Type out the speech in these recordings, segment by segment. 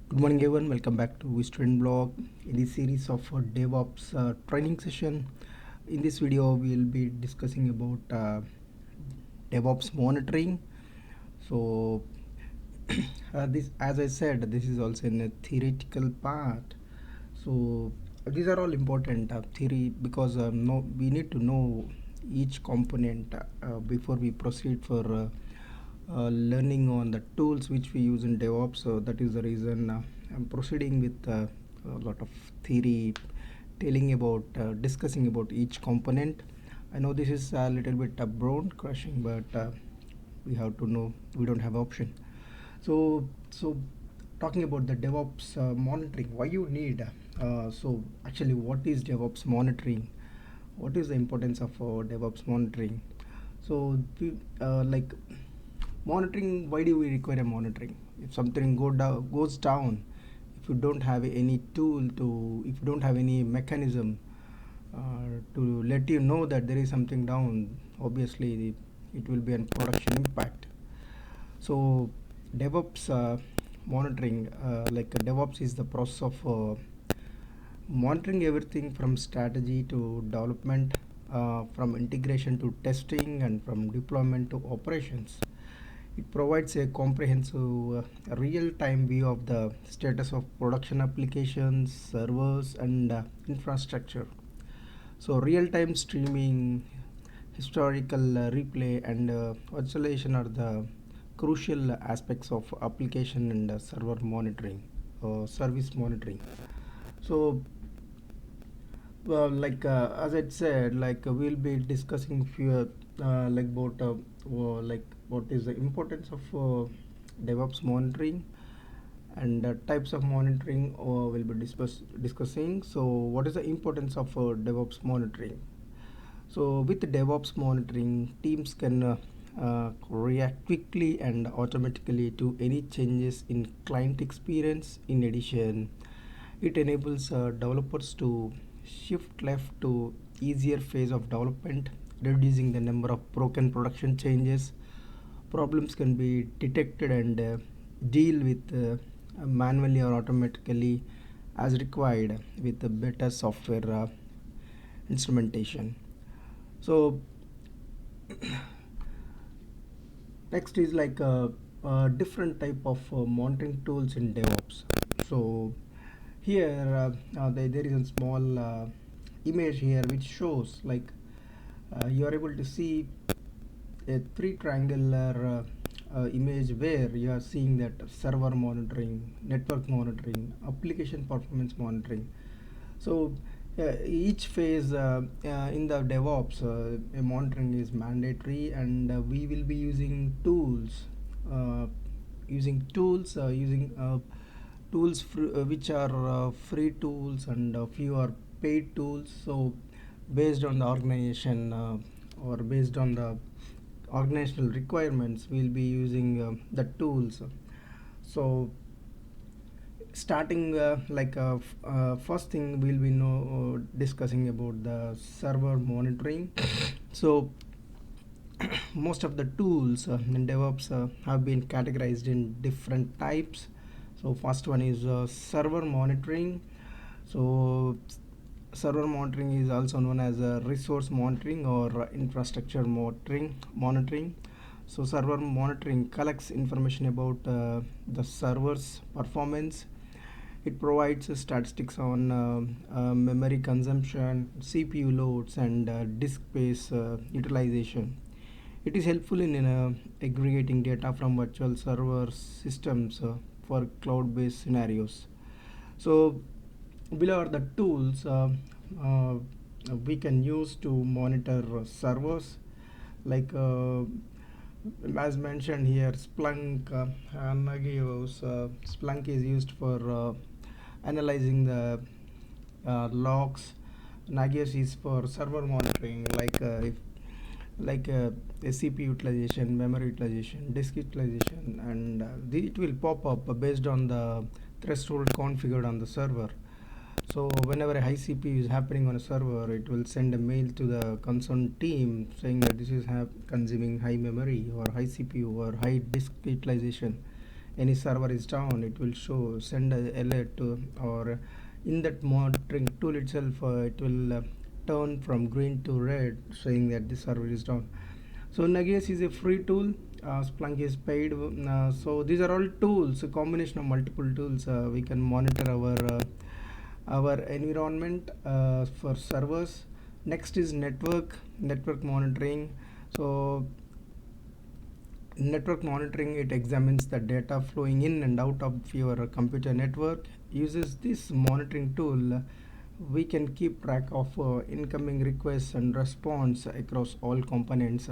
Good morning everyone, welcome back to Student Blog in this series of DevOps training session. In this video we will be discussing about DevOps monitoring. So this, as I said, this is also in a theoretical part. So these are all important theory because we need to know each component before we proceed for learning on the tools which we use in DevOps. So that is the reason I'm proceeding with a lot of theory, telling about, discussing about each component. I know this is a little bit broad crushing, but we have to know, we don't have option. So talking about the DevOps monitoring, why you need. So actually, what is DevOps monitoring? What is the importance of DevOps monitoring? So like monitoring, why do we require a monitoring? If something goes down, if you don't have any tool to, if you don't have any mechanism to let you know that there is something down, obviously it will be a production impact. So DevOps monitoring, DevOps is the process of monitoring everything from strategy to development, from integration to testing, and from deployment to operations. It provides a comprehensive real-time view of the status of production applications, servers, and infrastructure. So real-time streaming, historical replay, and virtualization are the crucial aspects of application and server monitoring, service monitoring. So as I said, we'll be discussing few about what is the importance of DevOps monitoring and types of monitoring we'll be discussing. So what is the importance of DevOps monitoring? So with DevOps monitoring, teams can react quickly and automatically to any changes in client experience. In addition, it enables developers to shift left to easier phase of development, reducing the number of broken production changes. Problems can be detected and deal with manually or automatically as required with the better software instrumentation. So next is different type of monitoring tools in DevOps. So here there is a small image here which shows you are able to see a three triangular image where you are seeing that server monitoring, network monitoring, application performance monitoring. So each phase in the DevOps monitoring is mandatory, and we will be using tools, which are free tools, and a few are paid tools. So based on the organization or based on the organizational requirements, we'll be using the tools. So starting first thing we'll be discussing about the server monitoring. So most of the tools in DevOps have been categorized in different types. So first one is server monitoring. So server monitoring is also known as resource monitoring or infrastructure monitoring. So server monitoring collects information about the server's performance. It provides statistics on memory consumption, CPU loads, and disk space utilization. It is helpful in aggregating data from virtual server systems for cloud-based scenarios. So below are the tools uh, we can use to monitor servers, like as mentioned here, Splunk. Splunk is used for analyzing the logs. Nagios is for server monitoring, if like CPU utilization, memory utilization, disk utilization, and it will pop up based on the threshold configured on the server. So whenever a high CPU is happening on a server, it will send a mail to the concerned team saying that this is consuming high memory or high CPU or high disk utilization. any server is down, it will send a alert to, or in that monitoring tool itself, it will turn from green to red, saying that the server is down. So Nagios is a free tool. Splunk is paid. So these are all tools, a combination of multiple tools. We can monitor our environment for servers. Next is network monitoring. So network monitoring, it examines the data flowing in and out of your computer network. Uses this monitoring tool, we can keep track of incoming requests and response across all components,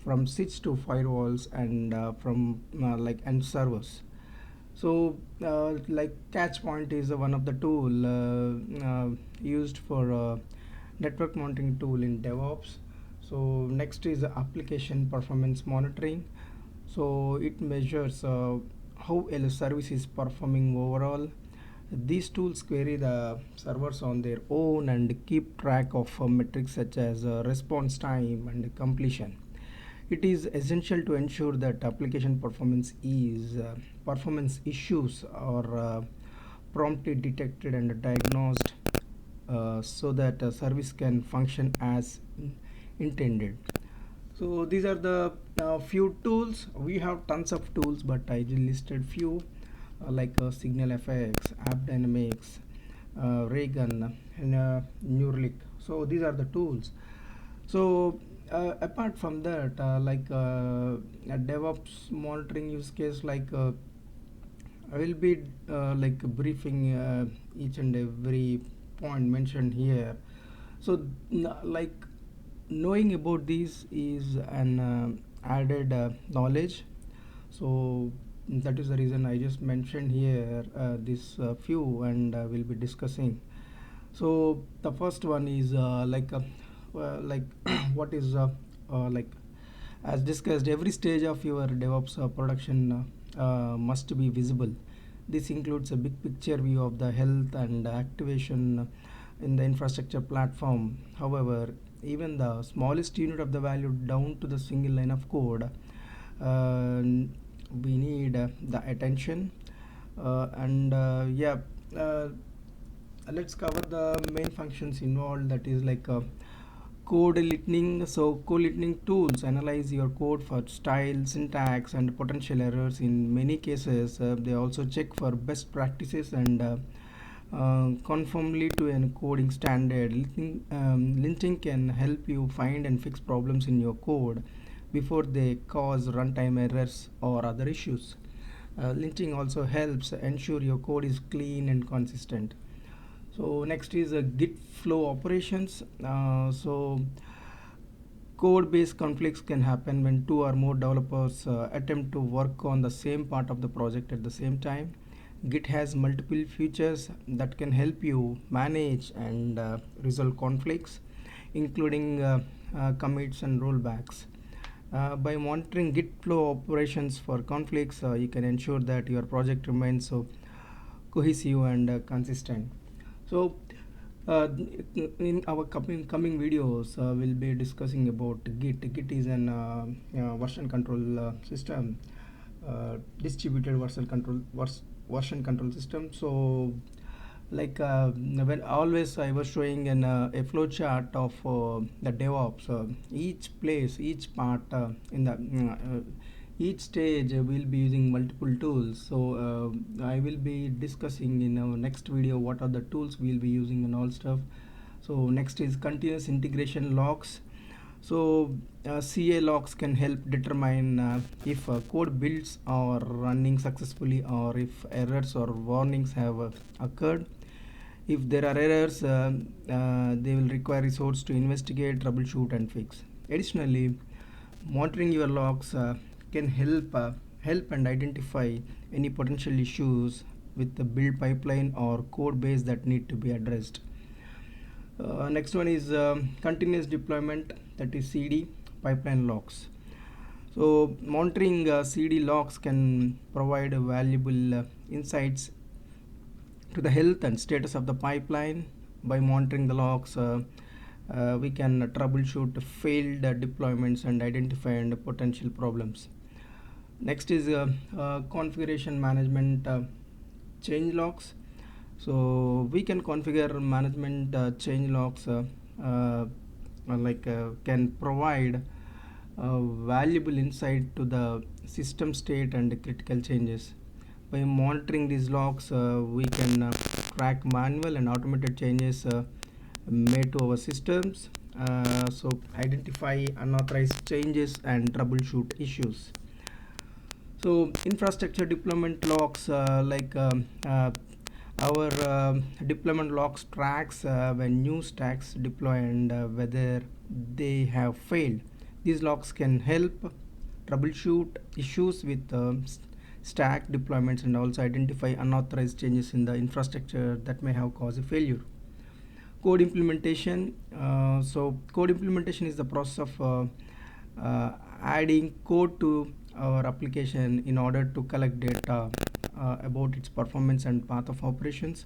from switch to firewalls and from and servers. So like catch point is one of the tool used for network monitoring tool in DevOps. So next is application performance monitoring. So it measures how a service is performing overall. These tools query the servers on their own and keep track of metrics such as response time and completion. It is essential to ensure that application performance issues are promptly detected and diagnosed, so that a service can function as intended. So these are the few tools. We have tons of tools, but I just listed few, Signal FX, App Dynamics, Raygun, and Neuralink. So these are the tools. So apart from that, a DevOps monitoring use case, I will be briefing each and every point mentioned here. So knowing about these is an added knowledge. So that is the reason I just mentioned here this few, and we'll be discussing. So the first one is what is as discussed, every stage of your DevOps production must be visible. This includes a big picture view of the health and activation in the infrastructure platform. However, even the smallest unit of the value down to the single line of code, we need the attention. And yeah, let's cover the main functions involved. That is code listening. So code listening tools analyze your code for style, syntax, and potential errors. In many cases, they also check for best practices and conformly to a coding standard. Linting can help you find and fix problems in your code before they cause runtime errors or other issues. Linting also helps ensure your code is clean and consistent. So next is Git flow operations. So code-based conflicts can happen when two or more developers attempt to work on the same part of the project at the same time. Git has multiple features that can help you manage and resolve conflicts, including commits and rollbacks. By monitoring Git flow operations for conflicts, you can ensure that your project remains so cohesive and consistent. So in our coming videos, we'll be discussing about Git. Git is an version control system, distributed version control system. So when always I was showing a flow chart of the DevOps, each part in the each stage we'll be using multiple tools. So I will be discussing in our next video what are the tools we'll be using and all stuff. So next is continuous integration logs. So CA logs can help determine if code builds are running successfully, or if errors or warnings have occurred. If there are errors, they will require resource to investigate, troubleshoot, and fix. Additionally, monitoring your logs can help and identify any potential issues with the build pipeline or code base that need to be addressed. Next one is continuous deployment, that is CD pipeline logs. So monitoring CD logs can provide valuable insights to the health and status of the pipeline. By monitoring the logs, we can troubleshoot failed deployments and identify potential problems. Next is configuration management change logs. So we can configure management change logs can provide valuable insight to the system state and critical changes. By monitoring these logs, we can track manual and automated changes made to our systems, so identify unauthorized changes and troubleshoot issues. So infrastructure deployment logs, our deployment logs tracks when new stacks deploy and whether they have failed. These logs can help troubleshoot issues with stack deployments and also identify unauthorized changes in the infrastructure that may have caused a failure. Code implementation. So code implementation is the process of adding code to our application in order to collect data about its performance and path of operations.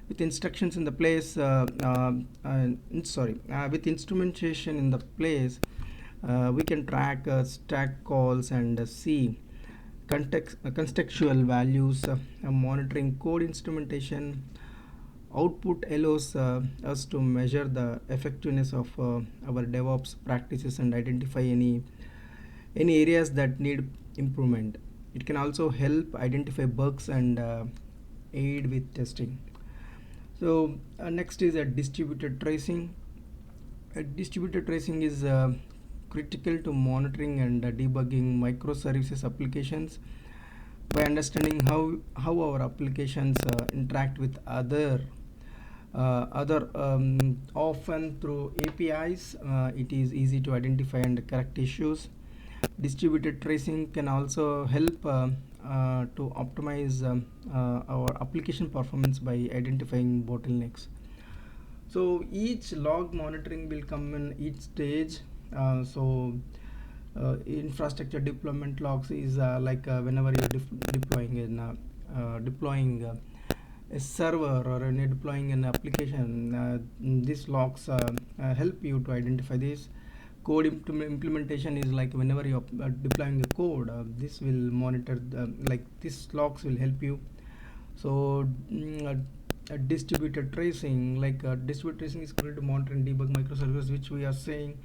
With instructions in the place, with instrumentation in the place, we can track stack calls and see contextual values. Monitoring code instrumentation output allows us to measure the effectiveness of our DevOps practices and identify any areas that need improvement. It can also help identify bugs and aid with testing. So next is a distributed tracing. Distributed tracing is critical to monitoring and debugging microservices applications. By understanding how our applications interact with other often through APIs, it is easy to identify and correct issues. Distributed tracing can also help to optimize our application performance by identifying bottlenecks. So each log monitoring will come in each stage. Infrastructure deployment logs is whenever you're deploying a server or when you're deploying an application, these logs help you to identify this. Code implementation is like whenever you're deploying a code, this will monitor these logs will help you. So distributed tracing, distributed tracing is called to monitor and debug microservices, which we are saying.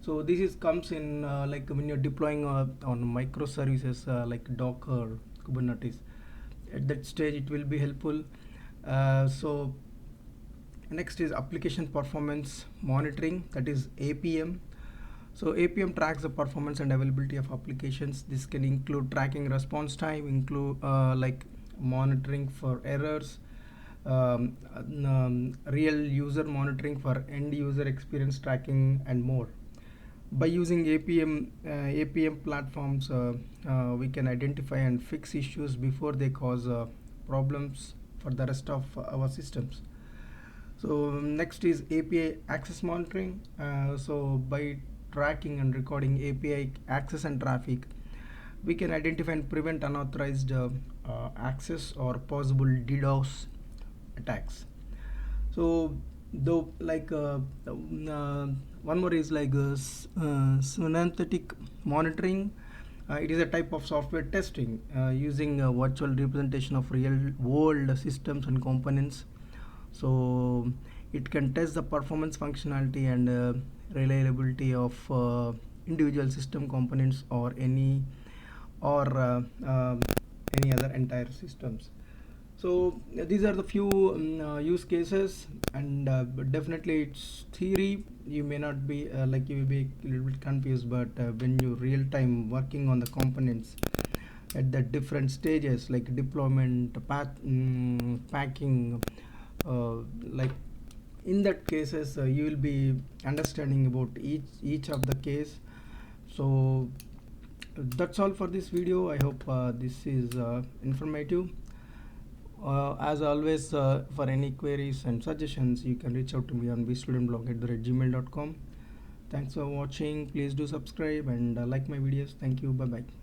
So this is comes in when you're deploying on microservices like Docker, Kubernetes. At that stage, it will be helpful. So next is application performance monitoring, that is APM. So APM tracks the performance and availability of applications. This can include tracking response time, include monitoring for errors, real user monitoring for end user experience tracking, and more. By using APM platforms, we can identify and fix issues before they cause problems for the rest of our systems. So next is API access monitoring. So by tracking and recording API access and traffic, we can identify and prevent unauthorized access or possible DDoS attacks. So though one more is synthetic monitoring. It is a type of software testing using a virtual representation of real world systems and components. So it can test the performance, functionality, and reliability of individual system components or any other entire systems. So these are the few use cases, and definitely it's theory. You may not be you will be a little bit confused, but when you real time working on the components at the different stages like deployment, packing, like in that cases you will be understanding about each of the case. So that's all for this video. I hope this is informative. As always, for any queries and suggestions, you can reach out to me on bstudentblog@gmail.com. Thanks for watching. Please do subscribe and like my videos. Thank you. Bye bye.